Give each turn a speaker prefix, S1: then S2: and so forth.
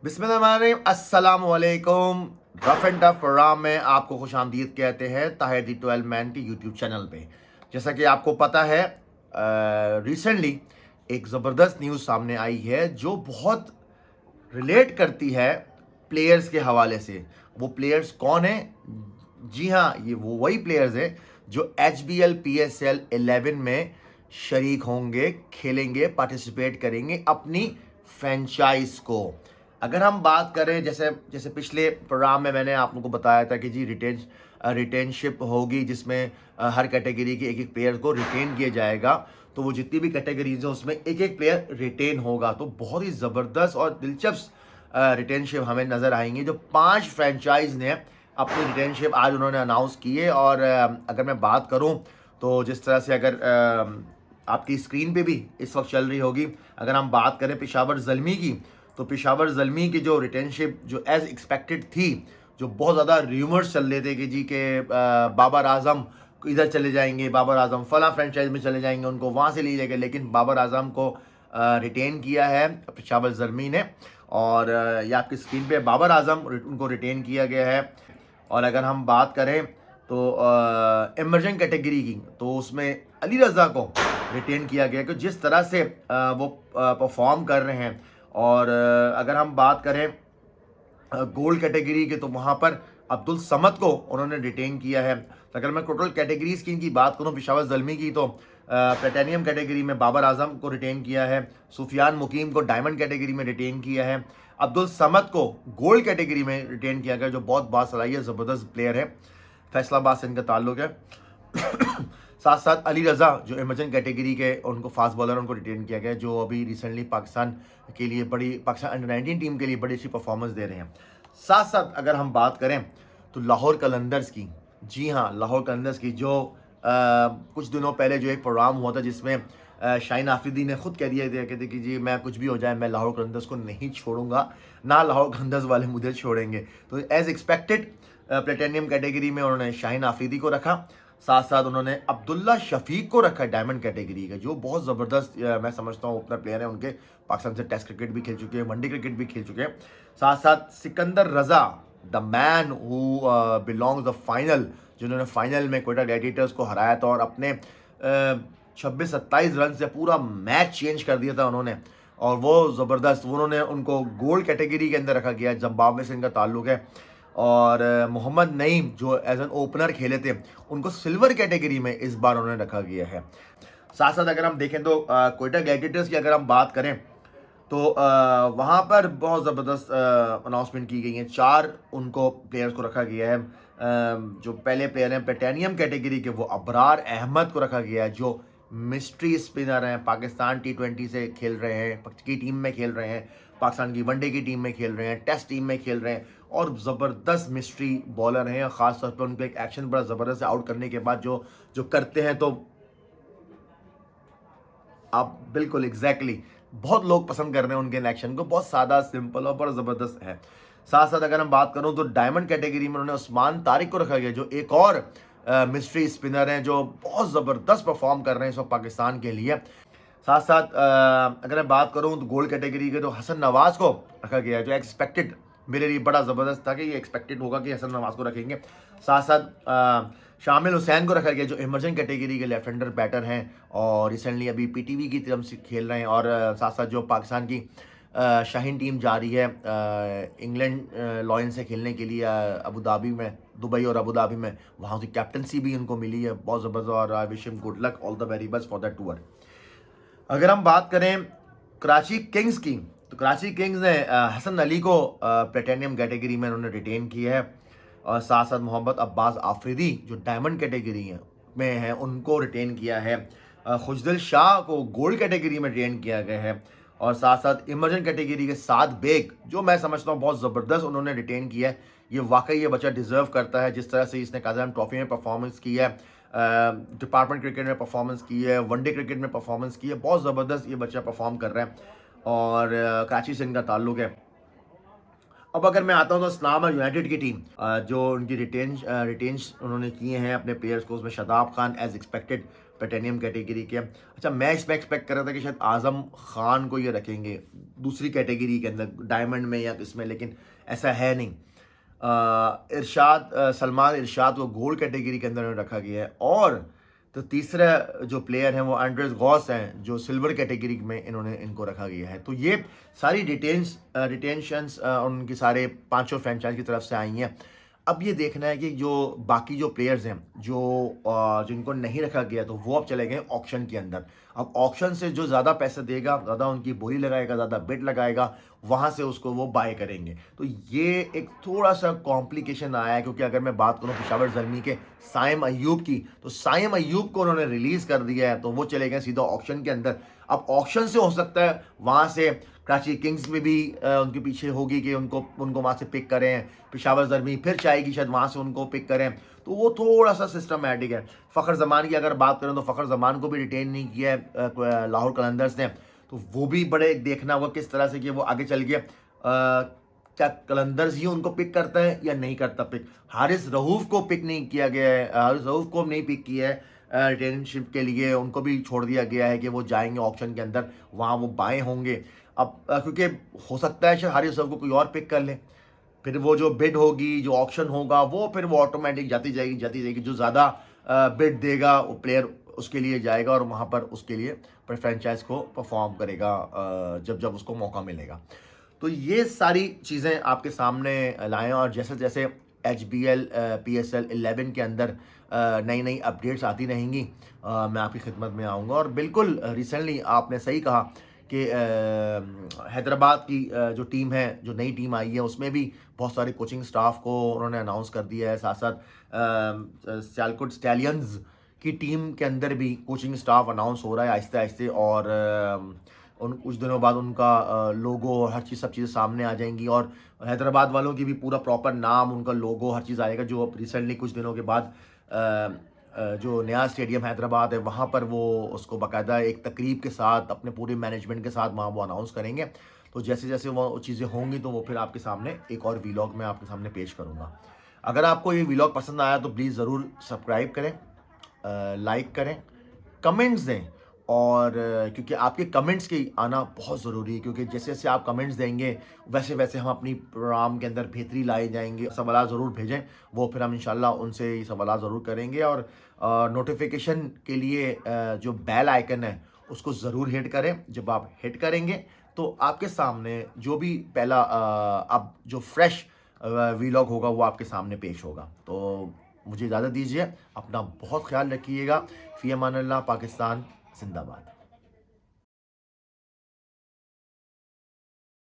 S1: बिस्मिल्लाहिर्रहमानिर्रहीम, अस्सलामुअलैकुम। Rough and tough programme में आपको खुश आमदीद कहते हैं ताहिर दी 12 मैन के यूट्यूब चैनल पे। जैसा कि आपको पता है, रिसेंटली एक ज़बरदस्त न्यूज़ सामने आई है जो बहुत रिलेट करती है प्लेयर्स के हवाले से। वो प्लेयर्स कौन है? जी हाँ, ये वो वही प्लेयर्स हैं जो HBL PSL 11 में शरीक होंगे, खेलेंगे, पार्टिसिपेट करेंगे अपनी फ्रेंचाइज को। अगर हम बात करें, जैसे जैसे पिछले प्रोग्राम में मैंने आप लोगों को बताया था कि जी रिटेनशिप होगी जिसमें हर कैटेगरी के एक एक प्लेयर को रिटेन किया जाएगा। तो वो जितनी भी कैटेगरीज हैं उसमें एक एक प्लेयर रिटेन होगा। तो बहुत ही ज़बरदस्त और दिलचस्प रिटेनशिप हमें नज़र आएंगे। जो 5 फ्रेंचाइज ने अपनी रिटेनशिप आज उन्होंने अनाउंस की है। और अगर मैं बात करूं तो जिस तरह से अगर आपकी स्क्रीन पे भी इस वक्त चल रही होगी, अगर हम बात करें पेशावर ज़ल्मी की, तो पेशावर ज़ल्मी की जो रिटेनशिप जो एज एक्सपेक्टेड थी, जो बहुत ज़्यादा र्यूमर्स चल रहे थे कि जी के बाबर आज़म इधर चले जाएंगे, बाबर आज़म फला फ्रेंचाइज में चले जाएंगे, उनको वहाँ से ले जाएंगे, लेकिन बाबर आज़म को रिटेन किया है पेशावर ज़ल्मी ने। और ये आपकी स्क्रीन पे बाबर आज़म उनको रिटेन किया गया है। और अगर हम बात करें तो इमर्जिंग कैटेगरी की, तो उसमें अली रज़ा को रिटेन किया गया कि जिस तरह से वो परफॉर्म कर रहे हैं। और अगर हम बात करें गोल्ड कैटेगरी के, तो वहाँ पर अब्दुल समद को उन्होंने रिटेन किया है। तो अगर मैं टोटल कैटेगरीज की इनकी बात करूँ पेशावर ज़ल्मी की, तो प्लेटिनियम कैटेगरी में बाबर आज़म को रिटेन किया है, सुफियान मुकीम को डायमंड कैटेगरी में रिटेन किया है, अब्दुल समद को गोल्ड कैटेगरी में रिटेन किया गया, जो बहुत बासलाहियत ज़बरदस्त प्लेयर है, फैसलाबाद से इनका ताल्लुक है। साथ साथ अली रज़ा जो इमर्जिंग कैटेगरी के उनको फास्ट बॉलर उनको रिटेन किया गया, जो अभी रिसेंटली पाकिस्तान के लिए पाकिस्तान अंडर 19 टीम के लिए बड़ी अच्छी परफॉर्मेंस दे रहे हैं। साथ साथ अगर हम बात करें तो लाहौर कलंदर्स की, जी हाँ, लाहौर कलंदर्स की जो कुछ दिनों पहले जो एक प्रोग्राम हुआ था जिसमें शाहीन आफरीदी ने खुद कह दिया कहते कि जी मैं कुछ भी हो जाए मैं लाहौर कलंदर्स को नहीं छोड़ूंगा, ना लाहौर कलंदर्स वाले मुझे छोड़ेंगे। तो एज एक्सपेक्टेड प्लेटिनियम कैटेगरी में उन्होंने शाहीन आफरीदी को रखा। साथ साथ उन्होंने अब्दुल्ला शफीक को रखा डायमंड कैटेगरी का, जो बहुत ज़बरदस्त मैं समझता हूँ ओपनर प्लेयर है। उनके पाकिस्तान से टेस्ट क्रिकेट भी खेल चुके हैं, वनडे क्रिकेट भी खेल चुके हैं। साथ साथ Sikandar Raza, the man who belongs the final, जिन्होंने फाइनल में क्वेटा ग्लैडिएटर्स को हराया था और अपने 26-27 रन से पूरा मैच चेंज कर दिया था उन्होंने। और वो ज़बरदस्त, उन्होंने उनको गोल्ड कैटेगरी के अंदर रखा गया है, जिम्बाब्वे से इनका ताल्लुक है। और मोहम्मद नईम जो एज एन ओपनर खेले थे, उनको सिल्वर कैटेगरी में इस बार उन्होंने रखा गया है। साथ साथ अगर हम देखें तो क्वेटा ग्लैडिएटर्स की अगर हम बात करें तो वहाँ पर बहुत ज़बरदस्त अनाउंसमेंट की गई है। 4 उनको प्लेयर्स को रखा गया है। जो पहले प्लेयर हैं प्लेटिनियम कैटेगरी के, वो अबरार अहमद को रखा गया है, जो मिस्ट्री स्पिनर हैं, पाकिस्तान T20 से खेल रहे हैं, की टीम में खेल रहे हैं, पाकिस्तान की वनडे की टीम में खेल रहे हैं, टेस्ट टीम में खेल रहे हैं, और ज़बरदस्त मिस्ट्री बॉलर हैं। ख़ास तौर पर उनको एक एक्शन बड़ा ज़बरदस्त आउट करने के बाद जो जो करते हैं, तो आप बिल्कुल एग्जैक्टली बहुत लोग पसंद कर रहे हैं उनके एक्शन को, बहुत सादा सिंपल और बड़ा ज़बरदस्त है। साथ साथ अगर हम बात करूं तो डायमंड कैटेगरी में उन्होंने उस्मान तारिक को रखा गया, जो एक और मिस्ट्री स्पिनर हैं, जो बहुत ज़बरदस्त परफॉर्म कर रहे हैं इस वक्त पाकिस्तान के लिए। साथ साथ अगर मैं बात करूं तो गोल्ड कैटेगरी के, तो हसन नवाज को रखा गया है, जो एक्सपेक्टेड मेरे लिए बड़ा ज़बरदस्त था कि ये एक्सपेक्टेड होगा कि हसन नवाज को रखेंगे। साथ साथ शामिल हुसैन को रखा गया, जो इमर्जिंग कैटेगरी के लेफ्ट हैंडर बैटर हैं और रिसेंटली अभी PTV की तरफ से खेल रहे हैं। और साथ साथ जो पाकिस्तान की शाहीन टीम जा रही है इंग्लैंड लॉयन से खेलने के लिए अबू धाबी में, दुबई और अबू धाबी में, वहाँ की कैप्टनसी भी उनको मिली है, बहुत ज़बरदस्त। और I wish him good luck, all the very best for that tour. अगर हम बात करें कराची किंग्स की, तो कराची किंग्स ने हसन अली को प्लेटिनियम कैटेगरी में उन्होंने रिटेन किया है। और साथ साथ मोहम्मद अब्बास आफरीदी जो डायमंड कैटेगरी में है उनको रिटेन किया है। खुशदिल शाह को गोल्ड कैटेगरी में रिटेन किया गया है। और साथ साथ इमर्जिंग कैटेगरी के साथ बेग, जो मैं समझता हूँ बहुत ज़बरदस्त उन्होंने रिटेन किया है। ये वाकई ये बच्चा डिज़र्व करता है, जिस तरह से इसने काज़ाम ट्रॉफी में परफॉर्मेंस की है, डिपार्टमेंट क्रिकेट में परफॉर्मेंस की है, वनडे क्रिकेट में परफॉर्मेंस की है, बहुत ज़बरदस्त ये बच्चा परफॉर्म कर रहा है। और कराची से इनका ताल्लुक है। अब अगर मैं आता हूँ तो इस्लामाबाद यूनाइटेड की टीम, जो उनकी रिटेंस उन्होंने किए हैं अपने प्लेयर्स को, उसमें Shadab Khan as expected platinum category के। अच्छा, मैं इसमें एक्सपेक्ट कर रहा था कि शायद आज़म खान को ये रखेंगे दूसरी कैटेगरी के अंदर, डायमंड में या किसमें, लेकिन ऐसा है नहीं। सलमान इरशाद को गोल्ड कैटेगरी के अंदर रखा गया है। और तो तीसरा जो प्लेयर हैं वो एंड्रेस गॉस हैं, जो सिल्वर कैटेगरी में इनको रखा गया है। तो ये सारी डिटेंशंस उनकी सारे पांचों फ्रेंचाइज की तरफ से आई हैं। अब ये देखना है कि जो बाकी जो प्लेयर्स हैं जिनको नहीं रखा गया, तो वो अब चले गए ऑक्शन के अंदर। अब ऑक्शन से जो ज़्यादा पैसे देगा, ज़्यादा उनकी बोली लगाएगा, ज़्यादा बिड लगाएगा, वहाँ से उसको वो बाय करेंगे। तो ये एक थोड़ा सा कॉम्प्लिकेशन आया है, क्योंकि अगर मैं बात करूँ पेशावर ज़ल्मी के साइम अयूब की, तो साइम अयूब को उन्होंने रिलीज़ कर दिया है, तो वो चले गए सीधा ऑक्शन के अंदर। अब ऑक्शन से हो सकता है वहाँ से कराची किंग्स में भी उनके पीछे होगी कि उनको वहाँ से पिक करें, पेशावर ज़ल्मी फिर चाहेगी शायद वहाँ से उनको पिक करें। तो वो थोड़ा सा सिस्टमैटिक है। फ़खर ज़मान की अगर बात करें तो फ़खर ज़मान को भी रिटेन नहीं किया है लाहौर कलंदर्स ने, तो वो भी बड़े देखना होगा किस तरह से कि वो आगे चल गया। क्या कलंदर्स ही उनको पिक करता है या नहीं करता पिक। हारिस रऊफ़ को पिक नहीं किया गया है, हारिस रऊफ़ को नहीं पिक किया है रिटेनशिप के लिए, उनको भी छोड़ दिया गया है कि वो जाएंगे ऑक्शन के अंदर, वहाँ वो बाएँ होंगे। अब क्योंकि हो सकता है शायद हारिस रऊफ़ को कोई और पिक कर ले, फिर वो जो बिड होगी, जो ऑक्शन होगा, वो फिर वो ऑटोमेटिक जाती जाएगी। जो ज़्यादा बिड देगा वो प्लेयर उसके लिए जाएगा और वहाँ पर उसके लिए फ्रेंचाइज को परफॉर्म करेगा जब उसको मौका मिलेगा। तो ये सारी चीज़ें आपके सामने लाएँ, और जैसे जैसे HBL PSL 11 के अंदर नई नई अपडेट्स आती रहेंगी, मैं आपकी खिदमत में आऊँगा। और बिल्कुल रिसेंटली आपने सही कहा कि हैदराबाद की जो टीम है, जो नई टीम आई है, उसमें भी बहुत सारे कोचिंग स्टाफ को उन्होंने अनाउंस कर दिया है। साथ साथ सियालकोट स्टैलियंस की टीम के अंदर भी कोचिंग स्टाफ अनाउंस हो रहा है आहिस्ते आहिस्ते, और उन कुछ दिनों बाद उनका लोगो, हर चीज़, सब चीज़ें सामने आ जाएंगी। और हैदराबाद वालों की भी पूरा प्रॉपर नाम, उनका लोगो, हर चीज़ आएगा। जो रिसेंटली कुछ दिनों के बाद जो नया स्टेडियम हैदराबाद है, वहाँ पर वो उसको बाकायदा एक तकरीब के साथ अपने पूरे मैनेजमेंट के साथ वहाँ वो अनाउंस करेंगे। तो जैसे जैसे वो चीज़ें होंगी तो वो फिर आपके सामने एक और वीलॉग में आपके सामने पेश करूँगा। अगर आपको ये वीलॉग पसंद आया तो प्लीज़ ज़रूर सब्सक्राइब करें, लाइक करें, कमेंट्स दें। और क्योंकि आपके कमेंट्स की आना बहुत ज़रूरी है, क्योंकि जैसे जैसे आप कमेंट्स देंगे वैसे वैसे हम अपनी प्रोग्राम के अंदर बेहतरी लाए जाएंगे। सवाल ज़रूर भेजें, वो फिर हम इंशाल्लाह उनसे सवाल ज़रूर करेंगे। और नोटिफिकेशन के लिए जो बेल आइकन है उसको ज़रूर हिट करें। जब आप हिट करेंगे तो आपके सामने जो भी पहला अब जो फ्रेश वीलॉग होगा वो आपके सामने पेश होगा। तो मुझे इजाज़त दीजिए, अपना बहुत ख्याल रखिएगा। फ़ी अमान अल्लाह। पाकिस्तान जिंदाबाद।